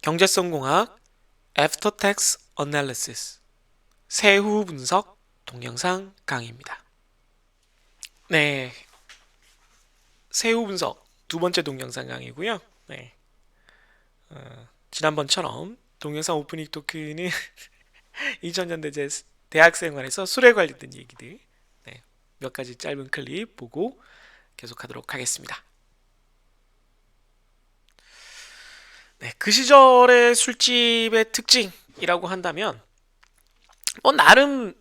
경제성공학 After Tax Analysis 세후 분석 동영상 강의입니다. 네, 세후 분석 두 번째 동영상 강의고요. 네, 지난번처럼 동영상 오프닝 토크는 2000년대 제 대학 생활에서 술에 관련된 얘기들 몇 가지 짧은 클립 보고 계속하도록 하겠습니다. 네, 그 시절의 술집의 특징이라고 한다면 나름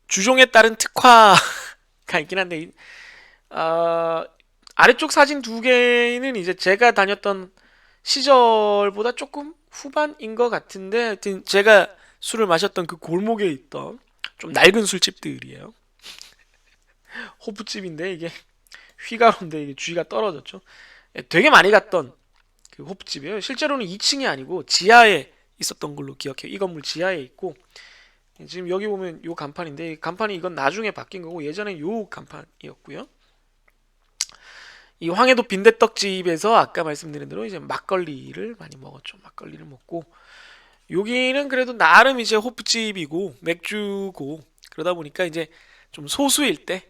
주종에 따른 특화가 있긴 한데 아래쪽 사진 두 개는 이제 제가 다녔던 시절보다 조금 후반인 것 같은데 하여튼 제가 술을 마셨던 그 골목에 있던 좀 낡은 술집들이에요. 호프집인데 이게 휘가로인데 이게 주위가 떨어졌죠. 되게 많이 갔던 그 호프집이에요. 실제로는 2층이 아니고 지하에 있었던 걸로 기억해요. 이 건물 지하에 있고 지금 여기 보면 요 간판인데 간판이 이건 나중에 바뀐 거고 예전엔 요 간판이었고요. 이 황해도 빈대떡집에서 아까 말씀드린 대로 이제 막걸리를 많이 먹었죠. 막걸리를 먹고 여기는 그래도 나름 이제 호프집이고 맥주고 그러다 보니까 이제 좀 소수일 때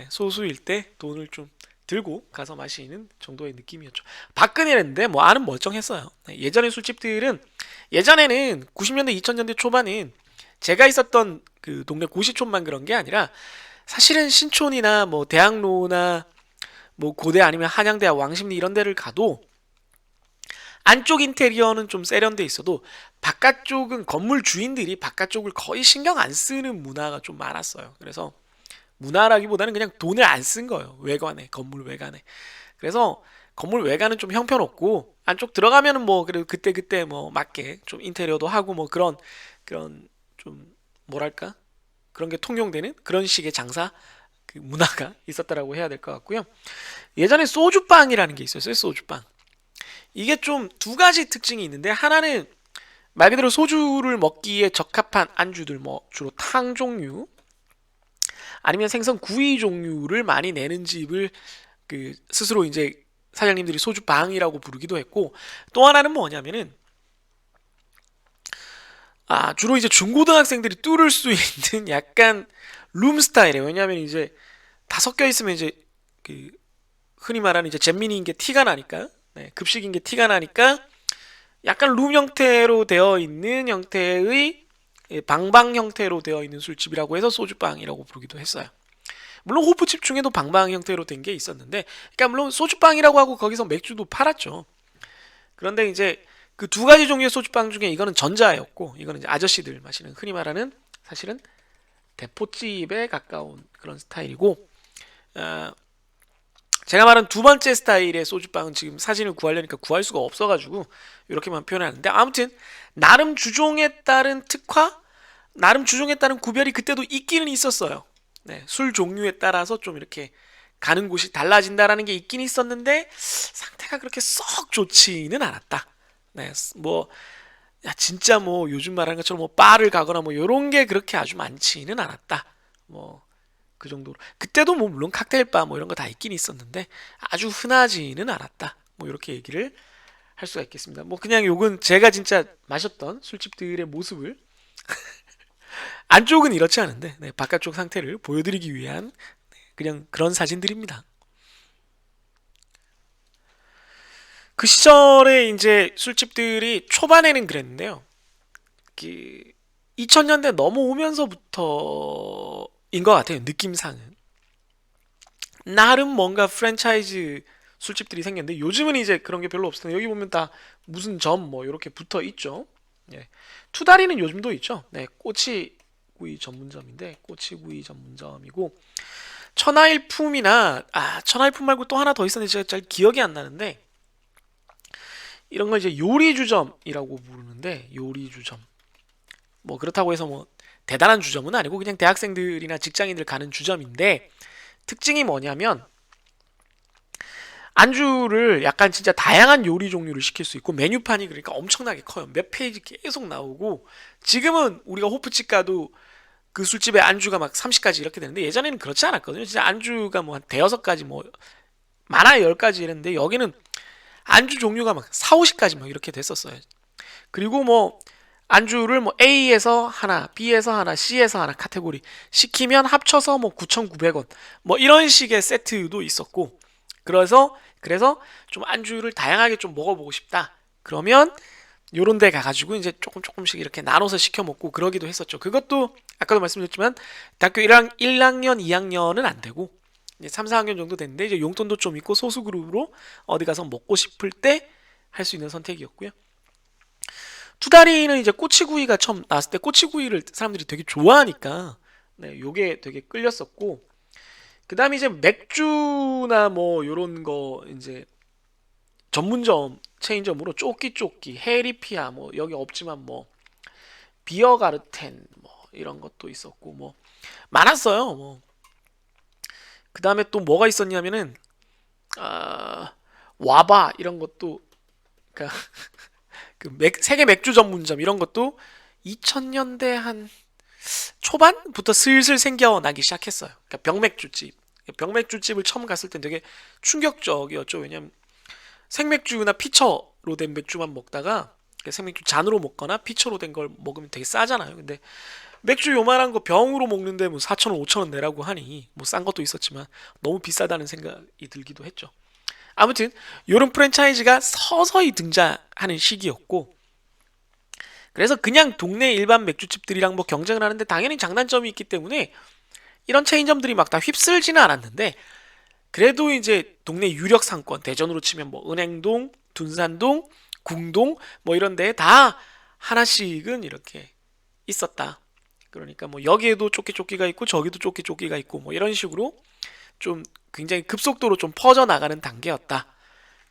소수일 때 돈을 좀 들고 가서 마시는 정도의 느낌이었죠. 박근혜랬는데 뭐 아는 멀쩡했어요. 예전의 술집들은 예전에는 90년대 2000년대 초반은 제가 있었던 그 동네 고시촌만 그런 게 아니라 사실은 신촌이나 뭐 대학로나 뭐 고대 아니면 한양대학 왕십리 이런 데를 가도 안쪽 인테리어는 좀 세련돼 있어도 바깥쪽은 건물 주인들이 바깥쪽을 거의 신경 안 쓰는 문화가 좀 많았어요. 그래서 문화라기보다는 그냥 돈을 안 쓴 거예요. 외관에, 건물 외관에. 그래서 건물 외관은 좀 형편없고 안쪽 들어가면은 뭐 그래도 그때 뭐 맞게 좀 인테리어도 하고 뭐 그런 좀 뭐랄까? 그런 게 통용되는 그런 식의 장사 그 문화가 있었다라고 해야 될 것 같고요. 예전에 소주빵이라는 게 있었어요. 소주빵. 이게 좀 두 가지 특징이 있는데 하나는 말 그대로 소주를 먹기에 적합한 안주들 뭐 주로 탕 종류 아니면 생선 구이 종류를 많이 내는 집을 그 스스로 이제 사장님들이 소주방이라고 부르기도 했고 또 하나는 뭐냐면은 주로 이제 중고등학생들이 뚫을 수 있는 약간 룸 스타일이에요. 왜냐하면 이제 다 섞여 있으면 이제 그 흔히 말하는 이제 잼민이인 게 티가 나니까 급식인 게 티가 나니까 약간 룸 형태로 되어 있는 형태의 방방 형태로 되어 있는 술집이라고 해서 소주방이라고 부르기도 했어요. 물론 호프집 중에도 방방 형태로 된 게 있었는데, 그러니까 물론 소주빵이라고 하고 거기서 맥주도 팔았죠. 그런데 이제 그 두 가지 종류의 소주빵 중에 이거는 전자였고, 이거는 이제 아저씨들 마시는 흔히 말하는 사실은 대포집에 가까운 그런 스타일이고, 어, 제가 말한 두 번째 스타일의 소주빵은 지금 사진을 구하려니까 구할 수가 없어가지고 이렇게만 표현하는데 아무튼 나름 주종에 따른 특화, 나름 주종에 따른 구별이 그때도 있기는 있었어요. 술 종류에 따라서 좀 이렇게 가는 곳이 달라진다라는 게 있긴 있었는데 상태가 그렇게 썩 좋지는 않았다. 뭐 진짜 뭐 요즘 말하는 것처럼 뭐 바를 가거나 뭐 요런 게 그렇게 아주 많지는 않았다. 뭐 그 정도로 그때도 뭐 물론 칵테일바 뭐 이런 거 다 있긴 있었는데 아주 흔하지는 않았다. 뭐 이렇게 얘기를 할 수가 있겠습니다. 뭐 그냥 요건 제가 진짜 마셨던 술집들의 모습을 안쪽은 이렇지 않은데 바깥쪽 상태를 보여드리기 위한 그냥 그런 사진들입니다. 그 시절에 이제 술집들이 초반에는 그랬는데요. 그 2000년대 넘어오면서부터인 것 같아요. 느낌상은. 나름 뭔가 프랜차이즈 술집들이 생겼는데 요즘은 이제 그런 게 별로 없어요. 여기 보면 다 무슨 점 뭐 이렇게 붙어 있죠. 예. 투다리는 요즘도 있죠. 꼬치구이 전문점인데 꼬치구이 전문점이고 천하일품이나 천하일품 말고 또 하나 더 있었는데 제가 잘 기억이 안 나는데 이런 걸 이제 요리주점이라고 부르는데 요리주점 뭐 그렇다고 해서 뭐 대단한 주점은 아니고 그냥 대학생들이나 직장인들 가는 주점인데 특징이 뭐냐면 안주를 약간 진짜 다양한 요리 종류를 시킬 수 있고 메뉴판이 그러니까 엄청나게 커요. 몇 페이지 계속 나오고 지금은 우리가 호프집 가도 그 술집에 안주가 막 30가지 이렇게 되는데 예전에는 그렇지 않았거든요. 진짜 안주가 뭐 한 대여섯 가지 뭐 많아야 10가지 이랬는데 여기는 안주 종류가 막 4, 50가지 막 이렇게 됐었어요. 그리고 뭐 안주를 뭐 A에서 하나, B에서 하나, C에서 하나 카테고리 시키면 합쳐서 뭐 9,900원 뭐 이런 식의 세트도 있었고 그래서 좀 안주를 다양하게 좀 먹어보고 싶다. 그러면 요런 데 가가지고 이제 조금씩 이렇게 나눠서 시켜 먹고 그러기도 했었죠. 그것도 아까도 말씀드렸지만 대학교 1학년, 2학년은 안 되고 이제 3, 4학년 정도 됐는데 이제 용돈도 좀 있고 소수 그룹으로 어디 가서 먹고 싶을 때 할 수 있는 선택이었고요. 투다리는 이제 꼬치구이가 처음 나왔을 때 꼬치구이를 사람들이 되게 좋아하니까 네, 요게 되게 끌렸었고 그다음에 이제 맥주나 뭐 요런 거 이제 전문점 체인점으로 쪼끼 헤리피아 뭐 여기 없지만 뭐 비어가르텐 뭐 이런 것도 있었고 뭐 많았어요. 뭐 그다음에 또 뭐가 있었냐면은 아 와바 이런 것도 그러니까 세계 맥주 전문점 이런 것도 2000년대 한 초반부터 슬슬 생겨나기 시작했어요. 그러니까 병맥주집. 병맥주집을 처음 갔을 땐 되게 충격적이었죠. 왜냐면 생맥주나 피처로 된 맥주만 먹다가 생맥주 잔으로 먹거나 피처로 된 걸 먹으면 되게 싸잖아요. 근데 맥주 요만한 거 병으로 먹는데 뭐 4,000원, 5,000원 내라고 하니 뭐 싼 것도 있었지만 너무 비싸다는 생각이 들기도 했죠. 아무튼 요런 프랜차이즈가 서서히 등장하는 시기였고 그래서 그냥 동네 일반 맥주집들이랑 뭐 경쟁을 하는데 당연히 장단점이 있기 때문에 이런 체인점들이 막 다 휩쓸지는 않았는데 그래도 이제 동네 유력 상권 대전으로 치면 뭐 은행동, 둔산동, 궁동 뭐 이런 데에 다 하나씩은 이렇게 있었다. 그러니까 뭐 여기에도 쪼끼가 있고 저기도 쪼끼가 있고 뭐 이런 식으로 좀 굉장히 급속도로 좀 퍼져 나가는 단계였다.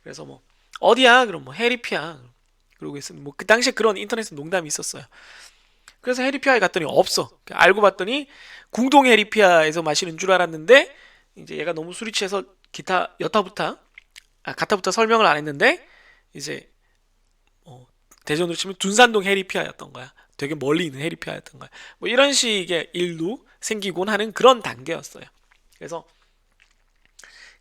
그래서 뭐 어디야? 그럼 뭐 해리피야. 그러고 있으면 뭐 그 당시에 그런 인터넷 농담이 있었어요. 그래서 해리피아에 갔더니 없어. 알고 봤더니 궁동 해리피아에서 마시는 줄 알았는데 이제 얘가 너무 술이 취해서 기타 가타부터 설명을 안 했는데 이제 대전으로 치면 둔산동 해리피아였던 거야. 되게 멀리 있는 해리피아였던 거야. 뭐 이런 식의 일도 생기곤 하는 그런 단계였어요. 그래서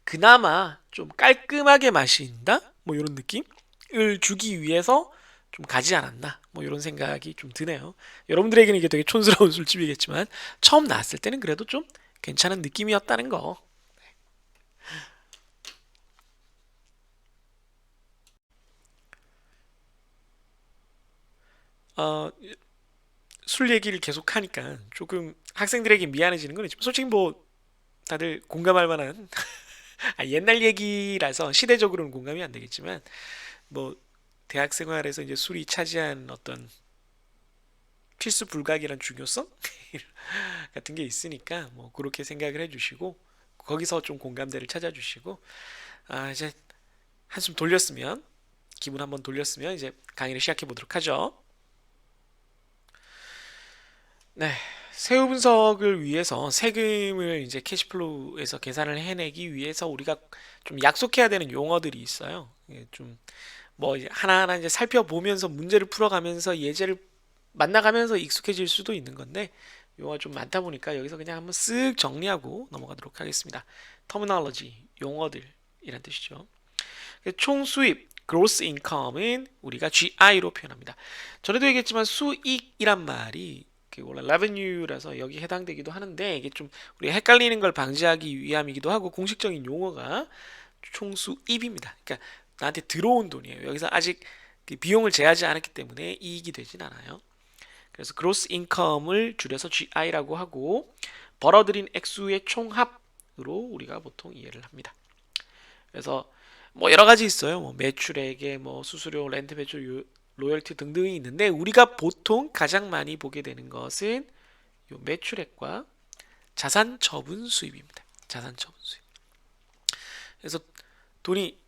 그나마 좀 깔끔하게 마신다? 뭐 이런 느낌을 주기 위해서 좀 가지 않았나? 뭐 이런 생각이 좀 드네요. 여러분들에게는 이게 되게 촌스러운 술집이겠지만 처음 나왔을 때는 그래도 좀 괜찮은 느낌이었다는 거. 어, 술 얘기를 계속 하니까 조금 학생들에게 미안해지는 건 있지만 솔직히 뭐 다들 공감할 만한 옛날 얘기라서 시대적으로는 공감이 안 되겠지만 뭐 대학 생활에서 이제 술이 차지한 어떤 필수 불가결한 중요성 같은 게 있으니까 뭐 그렇게 생각을 해주시고 거기서 좀 공감대를 찾아주시고 이제 한숨 돌렸으면 기분 한번 돌렸으면 이제 강의를 시작해 보도록 하죠. 네. 세후 분석을 위해서 세금을 이제 캐시플로우에서 계산을 해내기 위해서 우리가 좀 약속해야 되는 용어들이 있어요. 좀 뭐 하나하나 이제 살펴보면서 문제를 풀어가면서 예제를 만나가면서 익숙해질 수도 있는 건데 용어가 좀 많다 보니까 여기서 그냥 한번 쓱 정리하고 넘어가도록 하겠습니다. 터미널로지, 용어들이란 뜻이죠. 총 수입, gross income은 우리가 GI로 표현합니다. 전에도 얘기했지만 수익이란 말이 원래 revenue라서 여기 해당되기도 하는데 이게 좀 우리가 헷갈리는 걸 방지하기 위함이기도 하고 공식적인 용어가 총수입입니다. 그러니까 나한테 들어온 돈이에요. 여기서 아직 그 비용을 제하지 않았기 때문에 이익이 되진 않아요. 그래서 gross income을 줄여서 GI라고 하고 벌어들인 액수의 총합으로 우리가 보통 이해를 합니다. 그래서 뭐 여러 가지 있어요. 뭐 매출액에 뭐 수수료, 렌트 배출, 로열티 등등이 있는데 우리가 보통 가장 많이 보게 되는 것은 요 매출액과 자산 처분 수입입니다. 자산 처분 수입. 그래서 돈이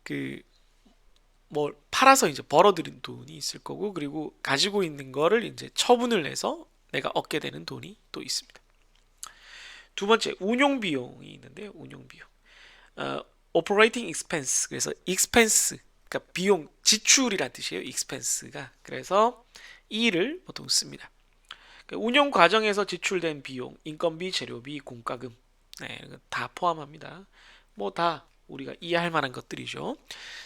그 뭐 팔아서 이제 벌어들인 돈이 있을 거고 그리고 가지고 있는 거를 이제 처분을 해서 내가 얻게 되는 돈이 또 있습니다. 두 번째 운용 비용이 있는데요. 운용 비용. operating expense 그래서 expense 그러니까 비용 지출이란 뜻이에요. expense가 그래서 이를 보통 씁니다. 운영 과정에서 지출된 비용, 인건비, 재료비, 공과금 네, 다 포함합니다. 뭐 다 우리가 이해할 만한 것들이죠.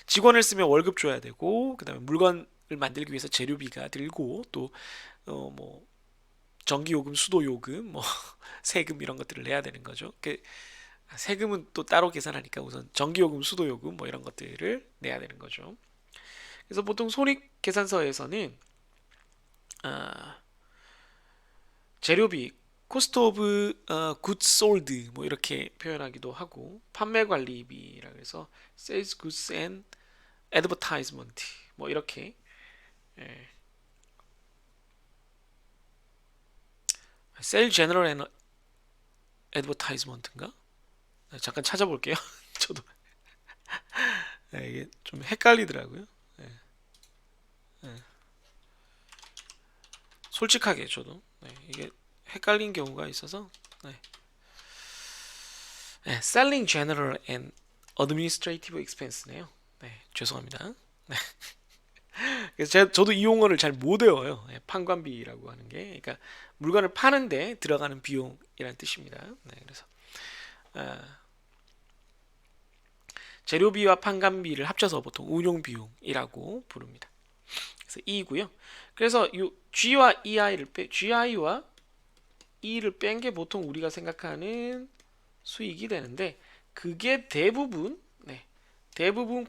직원을 쓰면 월급 줘야 되고 그다음에 물건 만들기 위해서 재료비가 들고 또 뭐 전기요금, 수도요금, 뭐 세금 이런 것들을 내야 되는 거죠. 세금은 또 따로 계산하니까 우선 전기요금, 수도요금 뭐 이런 것들을 내야 되는 거죠. 그래서 보통 손익계산서에서는 아, 재료비, cost of goods sold 뭐 이렇게 표현하기도 하고 판매관리비라 그래서 sales goods and advertisement 뭐 이렇게 예. sale general and advertisement인가? 잠깐 찾아볼게요. 저도 이게 좀 헷갈리더라고요. 예, 예. 솔직하게 저도 이게 헷갈린 경우가 있어서 네. Selling General and Administrative Expense네요. 네, 죄송합니다. 네. 그래서 저도 이 용어를 잘 못 외워요. 판관비라고 하는 게, 그러니까 물건을 파는데 들어가는 비용이라는 뜻입니다. 네, 그래서 아, 재료비와 판관비를 합쳐서 보통 운용 비용이라고 부릅니다. 그래서 E고요. 그래서 이 G와 GI와 E를 뺀 게 보통 우리가 생각하는 수익이 되는데 그게 대부분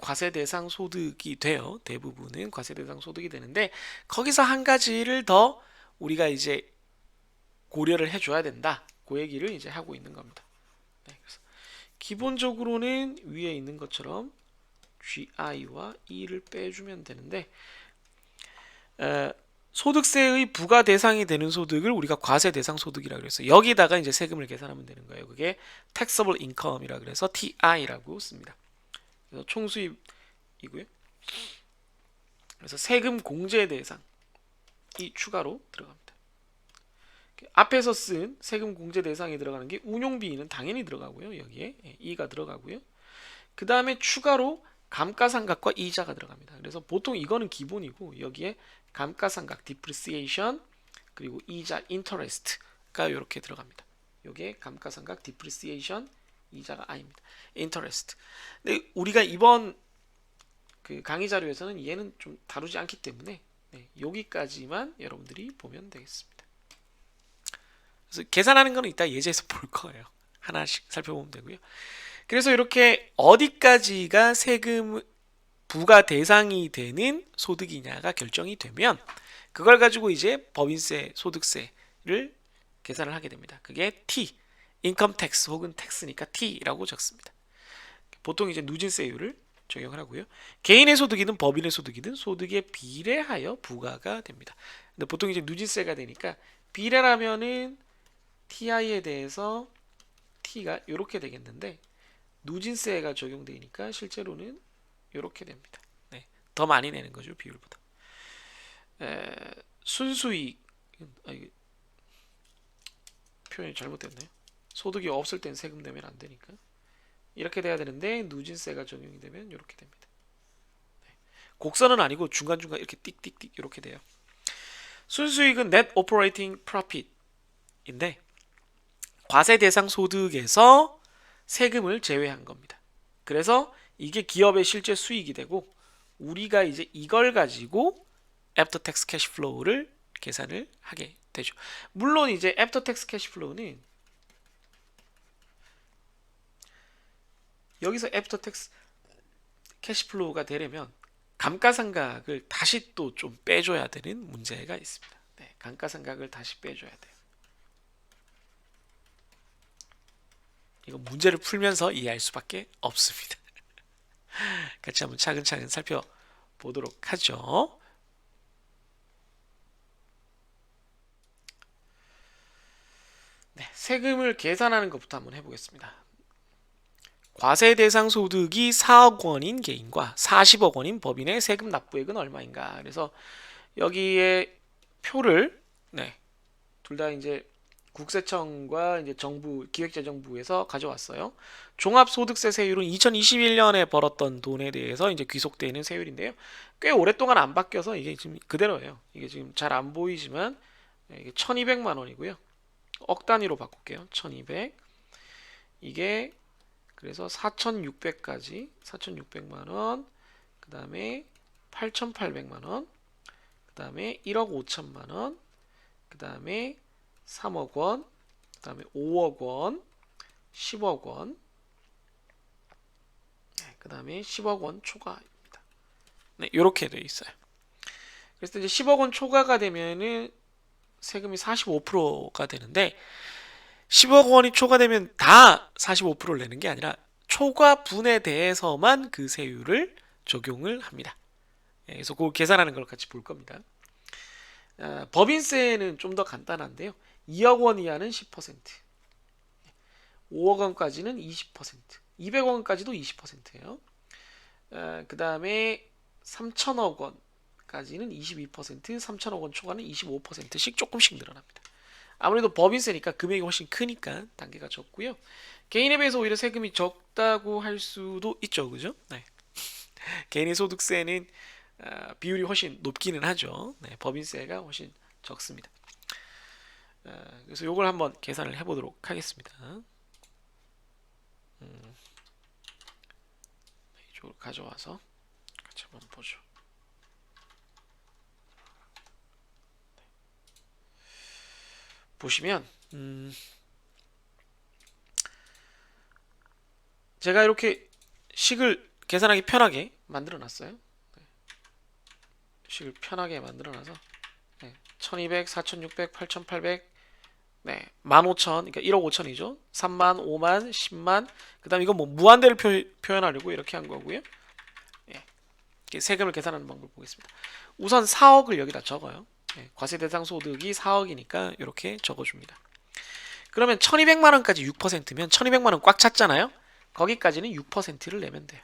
과세 대상 소득이 돼요. 대부분은 과세 대상 소득이 되는데 거기서 한 가지를 더 우리가 이제 고려를 해줘야 된다. 그 얘기를 이제 하고 있는 겁니다. 네, 그래서 기본적으로는 위에 있는 것처럼 GI와 E를 빼주면 되는데 소득세의 부과 대상이 되는 소득을 우리가 과세 대상 소득이라고 그래서 여기다가 이제 세금을 계산하면 되는 거예요. 그게 taxable income이라 그래서 TI라고 씁니다. 그래서 총수입이고요. 그래서 세금 공제 대상이 추가로 들어갑니다. 앞에서 쓴 세금 공제 대상에 들어가는 게 운용비는 당연히 들어가고요. 여기에 E가 들어가고요. 그 다음에 추가로 감가상각과 이자가 들어갑니다. 그래서 보통 이거는 기본이고 여기에 감가상각, depreciation 그리고 이자, interest가 이렇게 들어갑니다. 여기에 감가상각, depreciation, 이자가 아닙니다. interest. 근데 우리가 이번 그 강의 자료에서는 얘는 좀 다루지 않기 때문에 여기까지만 여러분들이 보면 되겠습니다. 그래서 계산하는 거는 이따 예제에서 볼 거예요. 하나씩 살펴보면 되고요. 그래서 이렇게 어디까지가 세금 부과 대상이 되는 소득이냐가 결정이 되면 그걸 가지고 이제 법인세, 소득세를 계산을 하게 됩니다. 그게 T, 인컴 텍스 혹은 텍스니까 T라고 적습니다. 보통 이제 누진세율을 적용을 하고요. 개인의 소득이든 법인의 소득이든 소득에 비례하여 부과가 됩니다. 근데 보통 이제 누진세가 되니까 비례라면은 TI에 대해서 T가 이렇게 되겠는데 누진세가 적용되니까 실제로는 이렇게 됩니다. 네, 더 많이 내는 거죠 비율보다. 순수익 표현이 잘못됐네요. 소득이 없을 땐 세금 내면 안 되니까 이렇게 돼야 되는데 누진세가 적용이 되면 이렇게 됩니다. 네, 곡선은 아니고 중간중간 이렇게 띡띡띡 이렇게 돼요. 순수익은 net operating profit인데 과세 대상 소득에서 세금을 제외한 겁니다. 그래서 이게 기업의 실제 수익이 되고 우리가 이제 이걸 가지고 애프터 텍스 캐시 플로우를 계산을 하게 되죠. 물론 이제 애프터 텍스 캐시 플로우는 여기서 애프터 텍스 캐시 플로우가 되려면 감가상각을 다시 또 좀 빼줘야 되는 문제가 있습니다. 네, 감가상각을 다시 빼줘야 돼요. 이거 문제를 풀면서 이해할 수밖에 없습니다. 같이 한번 차근차근 살펴보도록 하죠. 네, 세금을 계산하는 것부터 한번 해보겠습니다. 과세 대상 소득이 4억 원인 개인과 40억 원인 법인의 세금 납부액은 얼마인가? 그래서 여기에 표를 둘 다 이제 국세청과 이제 정부 기획재정부에서 가져왔어요. 종합소득세 세율은 2021년에 벌었던 돈에 대해서 이제 귀속되는 세율인데요. 꽤 오랫동안 안 바뀌어서 이게 지금 그대로예요. 이게 지금 잘 안 보이지만 이게 1,200만 원이고요. 억 단위로 바꿀게요. 1,200. 이게 그래서 4,600까지 4,600만 원. 그다음에 8,800만 원. 다음에 1억 5천만 원, 그 다음에 3억 원, 그 다음에 5억 원, 10억 원, 그 다음에 10억 원 초과입니다. 네, 이렇게 되어 있어요. 그래서 이제 10억 원 초과가 되면은 세금이 45%가 되는데 10억 원이 초과되면 다 45%를 내는 게 아니라 초과분에 대해서만 그 세율을 적용을 합니다. 그래서 그걸 계산하는 걸 같이 볼 겁니다. 법인세는 좀 더 간단한데요. 2억 원 이하는 10%, 5억 원까지는 20%, 200억 원까지도 20%예요. 그 다음에 3천억 원까지는 22%, 3천억 원 초과는 25%씩 조금씩 늘어납니다. 아무래도 법인세니까 금액이 훨씬 크니까 단계가 적고요. 개인에 비해서 오히려 세금이 적다고 할 수도 있죠, 그죠? 네. 개인의 소득세는 비율이 훨씬 높기는 하죠. 네, 법인세가 훨씬 적습니다. 그래서 이걸 한번 계산을 해보도록 하겠습니다. 이쪽으로 가져와서 같이 한번 보죠. 보시면 제가 이렇게 식을 계산하기 편하게 만들어 놨어요. 식을 편하게 만들어 놔서 1200, 4600, 8800, 네, 15000, 그러니까 1억 5천이죠. 3만, 5만, 10만. 그다음 이건 뭐 무한대를 표현하려고 이렇게 한 거고요. 예, 세금을 계산하는 방법을 보겠습니다. 우선 4억을 여기다 적어요. 예, 과세 대상 소득이 4억이니까 이렇게 적어줍니다. 그러면 1200만 원까지 6%면 1200만 원 꽉 찼잖아요. 거기까지는 6%를 내면 돼요.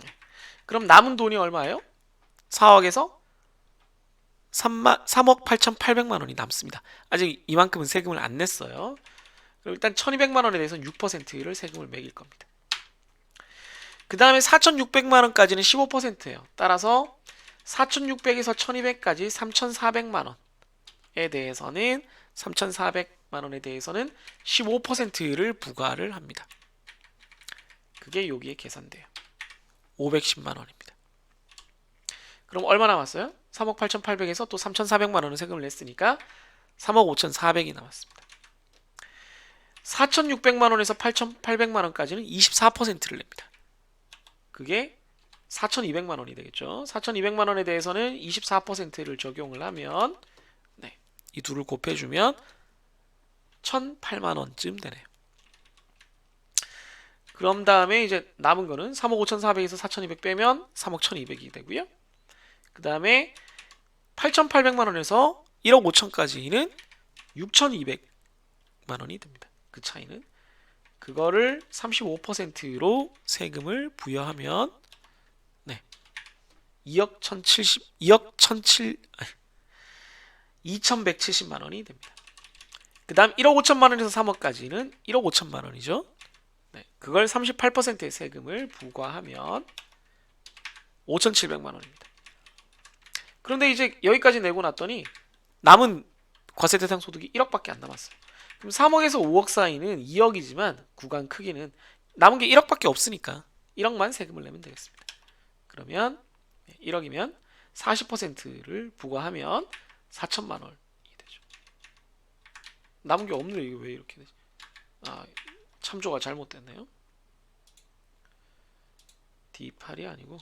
예. 그럼 남은 돈이 얼마예요? 4억에서 3억 8,800만 원이 남습니다. 아직 이만큼은 세금을 안 냈어요. 그럼 일단 1200만 원에 대해서는 6%를 세금을 매길 겁니다. 그 다음에 4600만 원까지는 15%예요. 따라서 4600에서 1200까지 3400만 원에 대해서는 3400만 원에 대해서는 15%를 부과를 합니다. 그게 여기에 계산돼요. 510만 원입니다. 그럼 얼마 남았어요? 3억 8,800에서 또 3,400만 원을 세금을 냈으니까 3억 5,400이 남았습니다. 4,600만 원에서 8,800만 원까지는 24%를 냅니다. 그게 4,200만 원이 되겠죠. 4,200만 원에 대해서는 24%를 적용을 하면 이 둘을 곱해주면 1,008만 원쯤 되네요. 그럼 다음에 이제 남은 거는 3억 5,400에서 4,200 빼면 3억 1,200이 되고요. 그 다음에 8,800만 원에서 1억 5천까지는 6,200만 원이 됩니다. 그 차이는 그거를 35%로 세금을 부여하면 2억 2,170만 원이 됩니다. 그 다음 1억 5천만 원에서 3억까지는 1억 5천만 원이죠. 그걸 38%의 세금을 부과하면 5,700만 원입니다. 그런데 이제 여기까지 내고 났더니 남은 과세 대상 소득이 1억밖에 안 남았어요. 그럼 3억에서 5억 사이는 2억이지만 구간 크기는 남은 게 1억밖에 없으니까 1억만 세금을 내면 되겠습니다. 그러면 1억이면 40%를 부과하면 4천만 원이 되죠. 남은 게 없네. 이게 왜 이렇게 되지? 참조가 잘못됐네요. D8이 아니고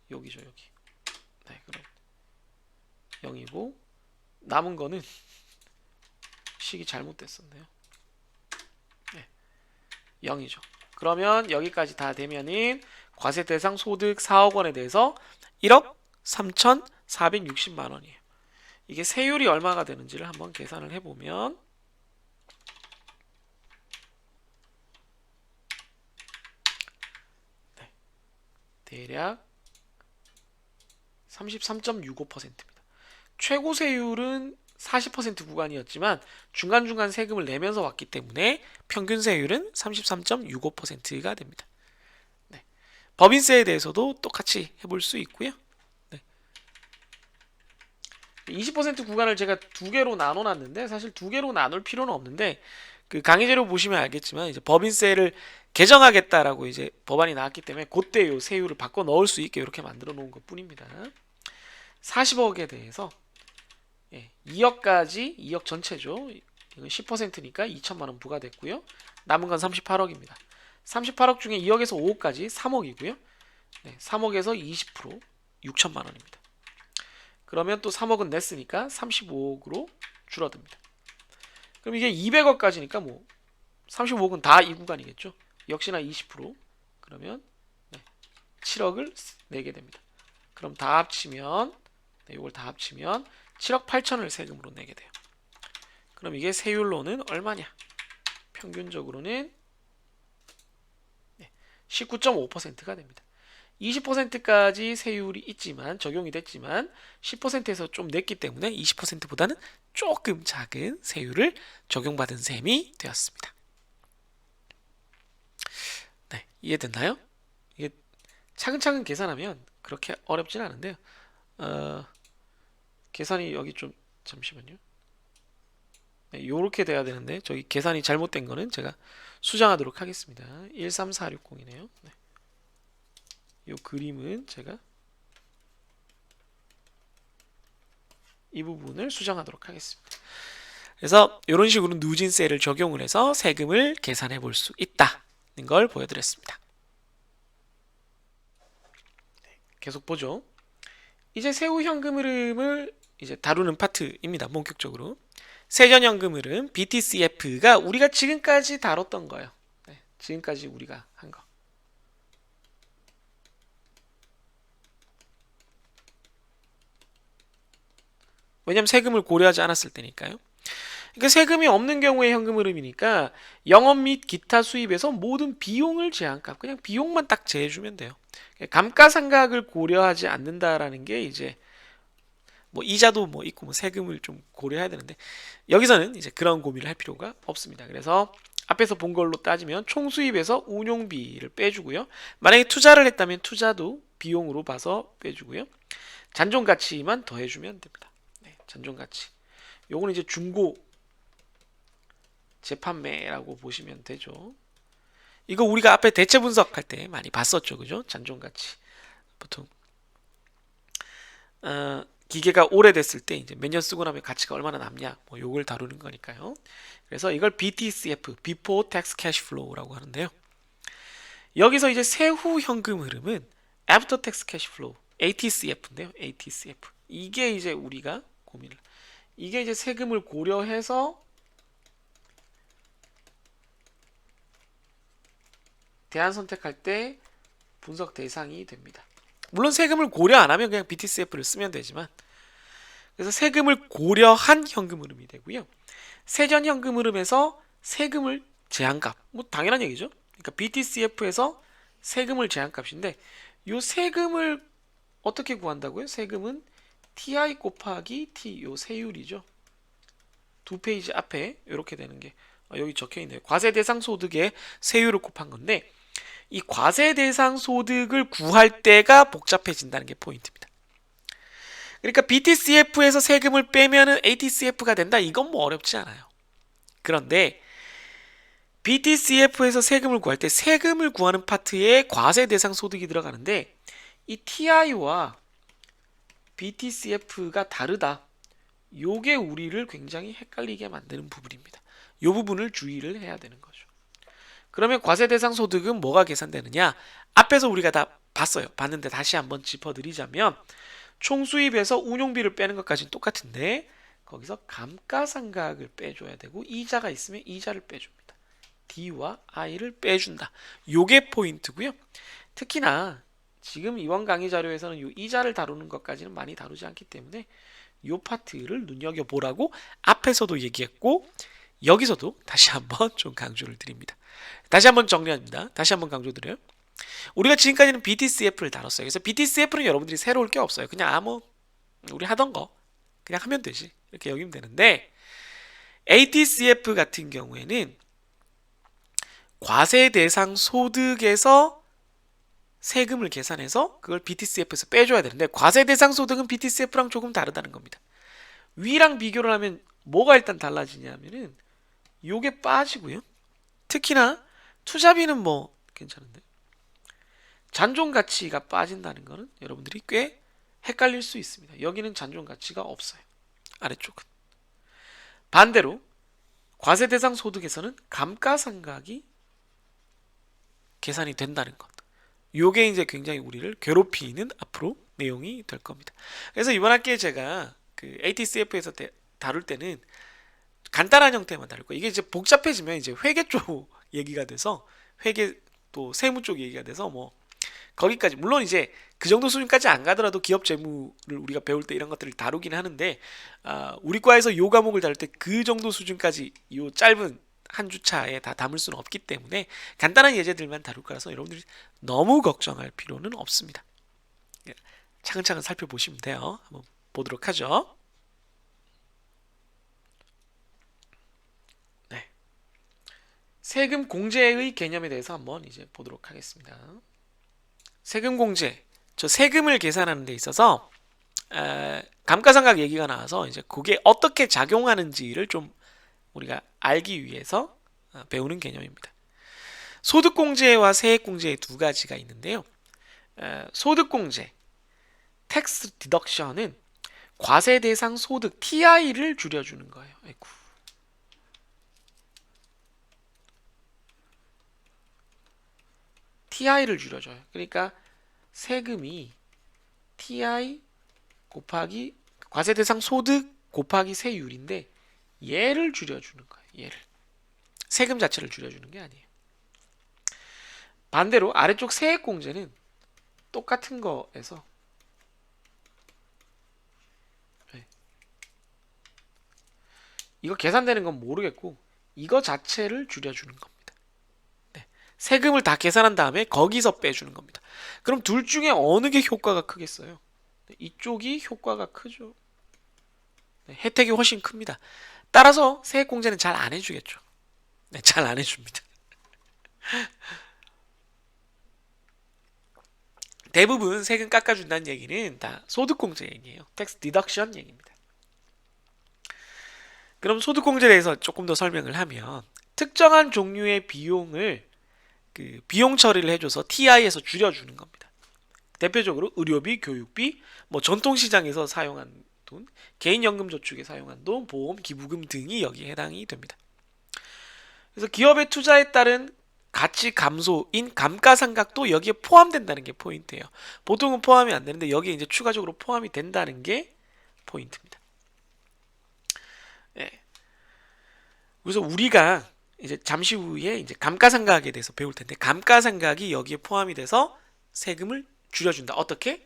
여기죠, 여기. 네, 그럼 0이고 남은 거는 식이 잘못됐었네요. 네, 0이죠. 그러면 여기까지 다 되면은 과세 대상 소득 4억 원에 대해서 1억 3,460만 원이에요. 이게 세율이 얼마가 되는지를 한번 계산을 해보면 대략 33.65%입니다. 최고 세율은 40% 구간이었지만 중간중간 세금을 내면서 왔기 때문에 평균 세율은 33.65%가 됩니다. 네. 법인세에 대해서도 똑같이 해볼 수 있고요. 네. 20% 구간을 제가 두 개로 나눠놨는데 사실 두 개로 나눌 필요는 없는데 그 강의재료 보시면 알겠지만 이제 법인세를 개정하겠다라고 이제 법안이 나왔기 때문에 그때 요 세율을 바꿔 넣을 수 있게 이렇게 만들어 놓은 것 뿐입니다. 40억에 대해서 2억까지 2억 전체죠. 이건 10%니까 2천만 원 부과됐고요. 남은 건 38억입니다. 38억 중에 2억에서 5억까지 3억이고요. 3억에서 20% 6천만 원입니다. 그러면 또 3억은 냈으니까 35억으로 줄어듭니다. 그럼 이게 200억까지니까 뭐 35억은 다 이 구간이겠죠. 역시나 20% 그러면 7억을 내게 됩니다. 그럼 다 합치면 이걸 다 합치면 7억 8천을 세금으로 내게 돼요. 그럼 이게 세율로는 얼마냐? 평균적으로는 19.5%가 됩니다. 20%까지 세율이 있지만 적용이 됐지만 10%에서 좀 냈기 때문에 20%보다는 조금 작은 세율을 적용받은 셈이 되었습니다. 네, 이해됐나요? 이게 차근차근 계산하면 그렇게 어렵진 않은데요. 계산이 여기 좀 잠시만요. 네, 요렇게 돼야 되는데 저기 계산이 잘못된 거는 제가 수정하도록 하겠습니다. 13460이네요. 네. 요 그림은 제가 이 부분을 수정하도록 하겠습니다. 그래서 이런 식으로 누진세를 적용을 해서 세금을 계산해 볼 수 있다는 걸 보여드렸습니다. 계속 보죠. 이제 세후 현금 흐름을 이제 다루는 파트입니다. 본격적으로. 세전 현금 흐름 BTCF가 우리가 지금까지 다뤘던 거예요. 지금까지 우리가 한 거. 왜냐면 세금을 고려하지 않았을 때니까요. 그러니까 세금이 없는 경우에 현금 흐름이니까 영업 및 기타 수입에서 모든 비용을 제한값, 그냥 비용만 딱 제해주면 돼요. 감가상각을 고려하지 않는다라는 게 이제 뭐 이자도 뭐 있고 뭐 세금을 좀 고려해야 되는데 여기서는 이제 그런 고민을 할 필요가 없습니다. 그래서 앞에서 본 걸로 따지면 총 수입에서 운용비를 빼주고요. 만약에 투자를 했다면 투자도 비용으로 봐서 빼주고요. 잔존 가치만 더해주면 됩니다. 잔존 가치. 요거는 이제 중고 재판매라고 보시면 되죠. 이거 우리가 앞에 대체 분석할 때 많이 봤었죠, 그죠? 잔존 가치. 보통 기계가 오래됐을 때 이제 몇 년 쓰고 나면 가치가 얼마나 남냐, 뭐 요걸 다루는 거니까요. 그래서 이걸 BTCF, Before Tax Cash Flow라고 하는데요. 여기서 이제 세후 현금 흐름은 After Tax Cash Flow, ATCF인데요. ATCF. 이게 이제 우리가 고민을. 이게 이제 세금을 고려해서 대안 선택할 때 분석 대상이 됩니다. 물론 세금을 고려 안 하면 그냥 BTCF를 쓰면 되지만 그래서 세금을 고려한 현금 흐름이 되고요. 세전 현금 흐름에서 세금을 제한값, 뭐 당연한 얘기죠. 그러니까 BTCF에서 세금을 제한값인데 이 세금을 어떻게 구한다고요? 세금은 TI 곱하기 T, 요 세율이죠. 두 페이지 앞에 이렇게 되는 게 여기 적혀 있네요. 과세 대상 소득의 세율을 곱한 건데 이 과세 대상 소득을 구할 때가 복잡해진다는 게 포인트입니다. 그러니까 BTCF에서 세금을 빼면은 ATCF가 된다. 이건 뭐 어렵지 않아요. 그런데 BTCF에서 세금을 구할 때 세금을 구하는 파트에 과세 대상 소득이 들어가는데 이 TI와 BTCF가 다르다. 요게 우리를 굉장히 헷갈리게 만드는 부분입니다. 요 부분을 주의를 해야 되는 거죠. 그러면 과세 대상 소득은 뭐가 계산되느냐? 앞에서 우리가 다 봤어요. 봤는데 다시 한번 짚어드리자면 총 수입에서 운용비를 빼는 것까지는 똑같은데 거기서 감가상각을 빼줘야 되고 이자가 있으면 이자를 빼줍니다. D와 I를 빼준다. 요게 포인트고요. 특히나 지금 이번 강의 자료에서는 요 이자를 다루는 것까지는 많이 다루지 않기 때문에 요 파트를 눈여겨보라고 앞에서도 얘기했고 여기서도 다시 한번 좀 강조를 드립니다. 다시 한번 정리합니다. 다시 한번 강조드려요. 우리가 지금까지는 BTCF를 다뤘어요. 그래서 BTCF는 여러분들이 새로울 게 없어요. 그냥 우리 하던 거 그냥 하면 되지. 이렇게 여기면 되는데 ATCF 같은 경우에는 과세 대상 소득에서 세금을 계산해서 그걸 BTCF에서 빼줘야 되는데 과세 대상 소득은 BTCF랑 조금 다르다는 겁니다. 위랑 비교를 하면 뭐가 일단 달라지냐면은 요게 빠지고요. 특히나 투자비는 뭐 괜찮은데 잔존 가치가 빠진다는 거는 여러분들이 꽤 헷갈릴 수 있습니다. 여기는 잔존 가치가 없어요. 아래쪽은. 반대로 과세대상 소득에서는 감가상각이 계산이 된다는 것. 요게 이제 굉장히 우리를 괴롭히는 앞으로 내용이 될 겁니다. 그래서 이번 학기에 제가 그 ATCF에서 다룰 때는 간단한 형태만 다룰 거예요. 이게 이제 복잡해지면 이제 회계 쪽 얘기가 돼서 회계 또 세무 쪽 얘기가 돼서 뭐 거기까지 물론 이제 그 정도 수준까지 안 가더라도 기업 재무를 우리가 배울 때 이런 것들을 다루긴 하는데 우리 과에서 요 과목을 다룰 때 그 정도 수준까지 요 짧은 한 주차에 다 담을 수는 없기 때문에 간단한 예제들만 다룰 거라서 여러분들이 너무 걱정할 필요는 없습니다. 차근차근 살펴보시면 돼요. 한번 보도록 하죠. 네. 세금 공제의 개념에 대해서 한번 이제 보도록 하겠습니다. 세금 공제, 저 세금을 계산하는 데 있어서 감가상각 얘기가 나와서 이제 그게 어떻게 작용하는지를 좀 우리가 알기 위해서 배우는 개념입니다. 소득공제와 세액공제의 두 가지가 있는데요. 소득공제, tax deduction은 과세 대상 소득 TI를 줄여주는 거예요. 아이고. TI를 줄여줘요. 그러니까 세금이 TI 곱하기 과세 대상 소득 곱하기 세율인데 얘를 줄여주는 거예요. 얘를. 세금 자체를 줄여주는 게 아니에요. 반대로 아래쪽 세액공제는 똑같은 거에서 이거 계산되는 건 모르겠고 이거 자체를 줄여주는 겁니다. 네. 세금을 다 계산한 다음에 거기서 빼주는 겁니다. 그럼 둘 중에 어느 게 효과가 크겠어요? 네, 이쪽이 효과가 크죠. 네, 혜택이 훨씬 큽니다. 따라서 세액공제는 잘 안 해주겠죠. 네, 잘 안 해줍니다. 대부분 세금 깎아준다는 얘기는 다 소득공제 얘기예요. 텍스 디덕션 얘기입니다. 그럼 소득공제에 대해서 조금 더 설명을 하면 특정한 종류의 비용을 그 비용 처리를 해줘서 TI에서 줄여주는 겁니다. 대표적으로 의료비, 교육비, 뭐 전통시장에서 사용한 돈, 개인연금저축에 사용한 돈, 보험, 기부금 등이 여기에 해당이 됩니다. 그래서 기업의 투자에 따른 가치 감소인 감가상각도 여기에 포함된다는 게 포인트예요. 보통은 포함이 안 되는데 여기에 이제 추가적으로 포함이 된다는 게 포인트입니다. 네. 그래서 우리가 이제 잠시 후에 이제 감가상각에 대해서 배울 텐데 감가상각이 여기에 포함이 돼서 세금을 줄여준다. 어떻게?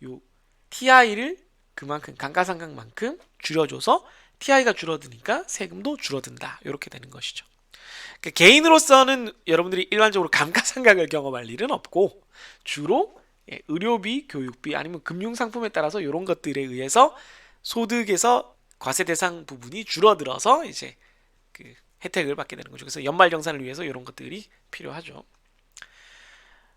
요 TI를 그만큼 감가상각만큼 줄여줘서 TI가 줄어드니까 세금도 줄어든다. 이렇게 되는 것이죠. 그러니까 개인으로서는 여러분들이 일반적으로 감가상각을 경험할 일은 없고 주로 의료비, 교육비 아니면 금융상품에 따라서 이런 것들에 의해서 소득에서 과세 대상 부분이 줄어들어서 이제 그 혜택을 받게 되는 거죠. 그래서 연말정산을 위해서 이런 것들이 필요하죠.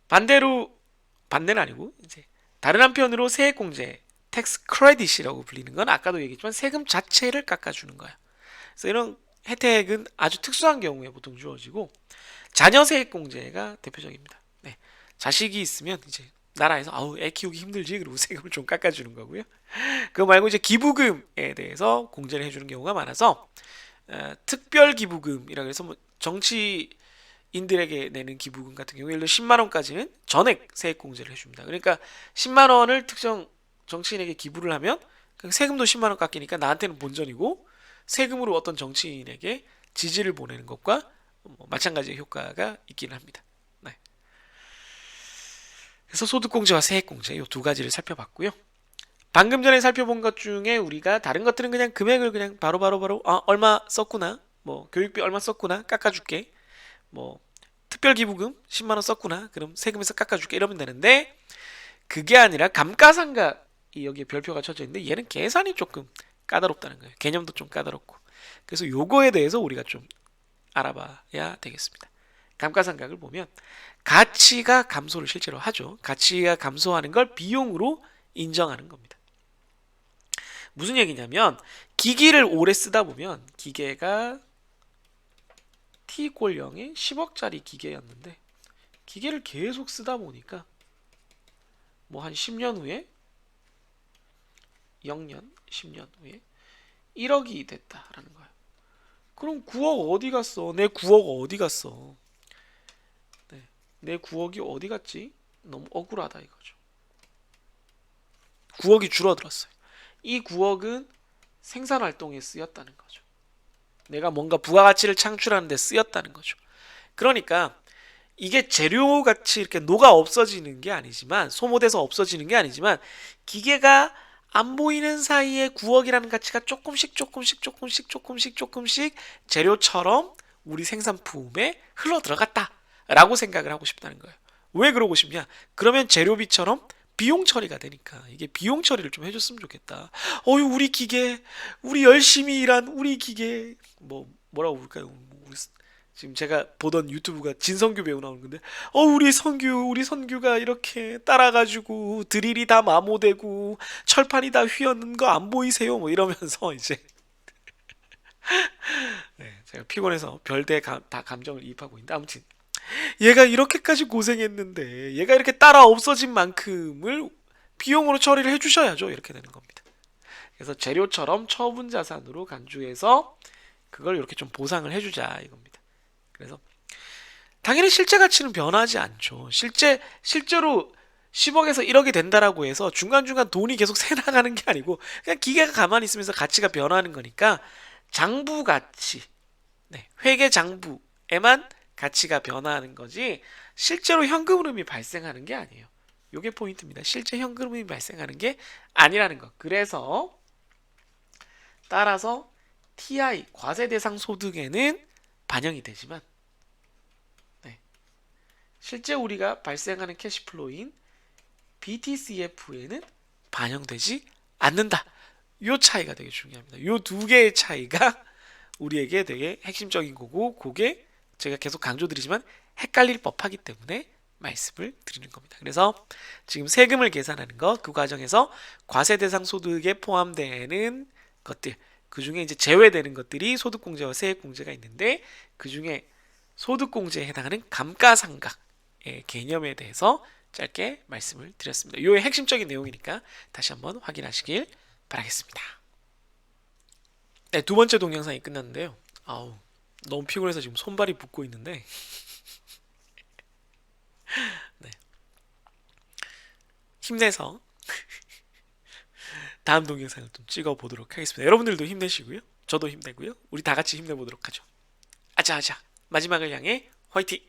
반대는 아니고 이제 다른 한편으로 세액공제, 텍스 크레딧이라고 불리는 건 아까도 얘기했지만 세금 자체를 깎아주는 거야. 그래서 이런 혜택은 아주 특수한 경우에 보통 주어지고 자녀 세액공제가 대표적입니다. 네. 자식이 있으면 이제 나라에서 아우 애 키우기 힘들지 그리고 세금을 좀 깎아주는 거고요. 그거 말고 이제 기부금에 대해서 공제를 해주는 경우가 많아서 특별 기부금이라고 해서 뭐 정치인들에게 내는 기부금 같은 경우 예를 들어 10만 원까지는 전액 세액 공제를 해줍니다. 그러니까 10만 원을 특정 정치인에게 기부를 하면 세금도 10만 원 깎이니까 나한테는 본전이고 세금으로 어떤 정치인에게 지지를 보내는 것과 마찬가지의 효과가 있기는 합니다. 네. 그래서 소득공제와 세액공제 이 두 가지를 살펴봤고요. 방금 전에 살펴본 것 중에 우리가 다른 것들은 그냥 금액을 그냥 바로 얼마 썼구나 뭐 교육비 얼마 썼구나 깎아줄게 뭐 특별기부금 10만원 썼구나 그럼 세금에서 깎아줄게 이러면 되는데 그게 아니라 감가상각이 여기에 별표가 쳐져 있는데 얘는 계산이 조금 까다롭다는 거예요. 개념도 좀 까다롭고 그래서 요거에 대해서 우리가 좀 알아봐야 되겠습니다. 감가상각을 보면 가치가 감소를 실제로 하죠. 가치가 감소하는 걸 비용으로 인정하는 겁니다. 무슨 얘기냐면 기기를 오래 쓰다 보면 기계가 T=0에 10억짜리 기계였는데 기계를 계속 쓰다 보니까 뭐 한 10년 후에 0년, 10년 후에 1억이 됐다라는 거예요. 그럼 9억 어디 갔어? 내 9억 어디 갔어? 네, 내 9억이 어디 갔지? 너무 억울하다 이거죠. 9억이 줄어들었어요. 이 9억은 생산활동에 쓰였다는 거죠. 내가 뭔가 부가가치를 창출하는 데 쓰였다는 거죠. 그러니까 이게 재료같이 이렇게 녹아 없어지는 게 아니지만, 소모돼서 없어지는 게 아니지만, 기계가 안 보이는 사이에 9억이라는 가치가 조금씩 재료처럼 우리 생산품에 흘러 들어갔다라고 생각을 하고 싶다는 거예요. 왜 그러고 싶냐? 그러면 재료비처럼 비용 처리가 되니까. 이게 비용 처리를 좀 해줬으면 좋겠다. 어유 우리 기계, 우리 열심히 일한 우리 기계, 뭐라고 볼까요? 지금 제가 보던 유튜브가 진성규 배우 나오는 건데, 우리 선규가 이렇게 따라가지고 드릴이 다 마모되고 철판이 다 휘었는 거 안 보이세요? 뭐 이러면서 이제 네, 제가 피곤해서 별대 다 감정을 이입하고 있는데, 아무튼 얘가 이렇게까지 고생했는데 얘가 이렇게 따라 없어진 만큼을 비용으로 처리를 해주셔야죠. 이렇게 되는 겁니다. 그래서 재료처럼 처분 자산으로 간주해서 그걸 이렇게 좀 보상을 해주자 이겁니다. 그래서 당연히 실제 가치는 변하지 않죠. 실제로 10억에서 1억이 된다라고 해서 중간중간 돈이 계속 새 나가는 게 아니고 그냥 기계가 가만히 있으면서 가치가 변하는 거니까 장부 가치, 네, 회계 장부에만 가치가 변화하는 거지 실제로 현금 흐름이 발생하는 게 아니에요. 요게 포인트입니다. 실제 현금 흐름이 발생하는 게 아니라는 것. 그래서 따라서 TI 과세 대상 소득에는 반영이 되지만, 네, 실제 우리가 발생하는 캐시플로우인 BTCF에는 반영되지 않는다. 요 차이가 되게 중요합니다. 요 두 개의 차이가 우리에게 되게 핵심적인 거고, 그게 제가 계속 강조드리지만 헷갈릴 법하기 때문에 말씀을 드리는 겁니다. 그래서 지금 세금을 계산하는 것, 그 과정에서 과세 대상 소득에 포함되는 것들, 그 중에 이제 제외되는 것들이 소득공제와 세액공제가 있는데, 그 중에 소득공제에 해당하는 감가상각의 개념에 대해서 짧게 말씀을 드렸습니다. 이 핵심적인 내용이니까 다시 한번 확인하시길 바라겠습니다. 네, 두 번째 동영상이 끝났는데요. 너무 피곤해서 지금 손발이 붓고 있는데 네, 힘내서 다음 동영상을 좀 찍어보도록 하겠습니다. 여러분들도 힘내시고요. 저도 힘내고요. 우리 다 같이 힘내보도록 하죠. 아자아자 마지막을 향해 화이팅!